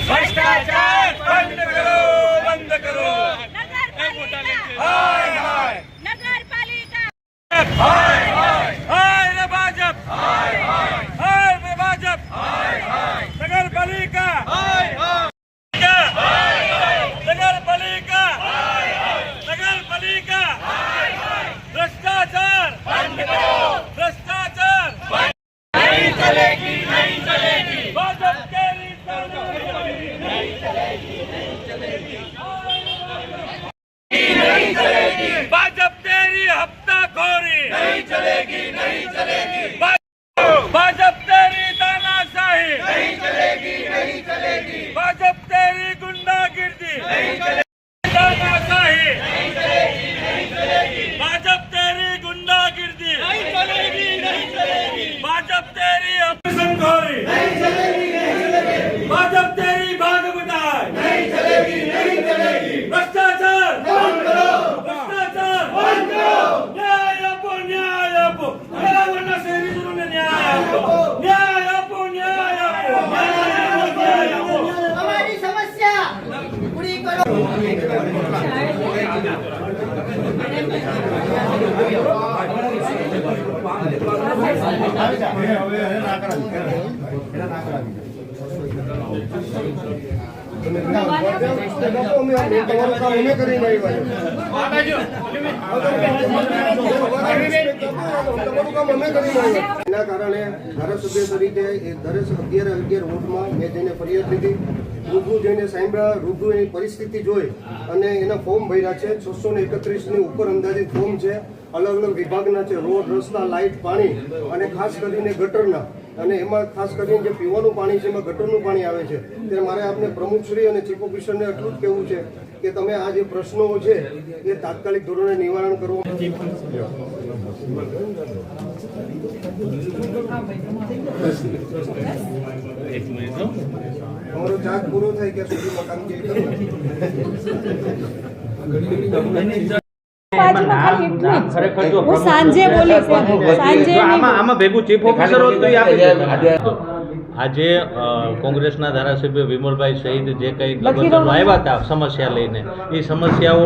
भ्रष्टाचार बंद करो, बंद करो। नगरपालिका हाय हाय हाय रे भाजप, हाय हाय हाय रे भाजप, हाय हाय नगरपालिका, हाय हाय नगरपालिका, हाय हाय नगरपालिका, हाय हाय भ्रष्टाचार बंद करो, भ्रष्टाचार नहीं चलेगी, नहीं चलेगी। भाजप के नहीं चलेगी, नहीं चलेगी, नहीं चलेगी। भाजप तेरी हफ्ताखोरी नहीं चलेगी, नहीं चलेगी। भाजप तेरी तानाशाही नहीं चलेगी, नहीं चलेगी। भाजप तेरी गुंडागिर्दी नहीं चलेगी, तानाशाही नहीं चलेगी, नहीं चलेगी। भाजप तेरी गुंडागिर्दी नहीं चलेगी, नहीं चलेगी। भाजप तेरी हफ्ताखोरी नहीं चलेगी, नहीं चलेगी। भाजप तेरी भाग बटाई नहीं चलेगी, नहीं चलेगी। भ्रष्टाचार बंद करो, भ्रष्टाचार बंद करो। न्याय आपो, न्याय आपो। बराबरना शहरीजनोने न्याय आपो, न्याय आपो, न्याय आपो, न्याय आपो। हमारी समस्या पूरी करो। એના કારણે ધારાસભ્ય તરીકે 11 વોટમાં મેં જઈને ફરિયાદ લીધી, રૂબરૂ જઈને સાંભળ્યા, રૂબરૂ એની પરિસ્થિતિ જોઈ અને એના ફોર્મ ભર્યા છે। 631ની ઉપર અંદાજિત ફોર્મ છે, અલગ અલગ વિભાગના છે, રોડ, રસ્તા, લાઇટ, પાણી અને ખાસ કરીને ગટરના, અને એમાં ખાસ કરીને જે પીવાનું પાણી છે એમાં ગટરનું પાણી આવે છે। ત્યારે મારે આપને પ્રમુખશ્રી અને ચીફ ઓફિસરને એટલું જ કહેવું છે કે તમે આ જે પ્રશ્નો છે એ તાત્કાલિક ધોરણે નિવારણ કરવું। અમારો ચાર્જ પૂરો થાય ત્યાં સુધીમાં કામગીરી આજે કોંગ્રેસના ધારાસભ્ય વિમલભાઈ સહિત જે કંઈ આવ્યા હતા સમસ્યા લઈને, એ સમસ્યાઓ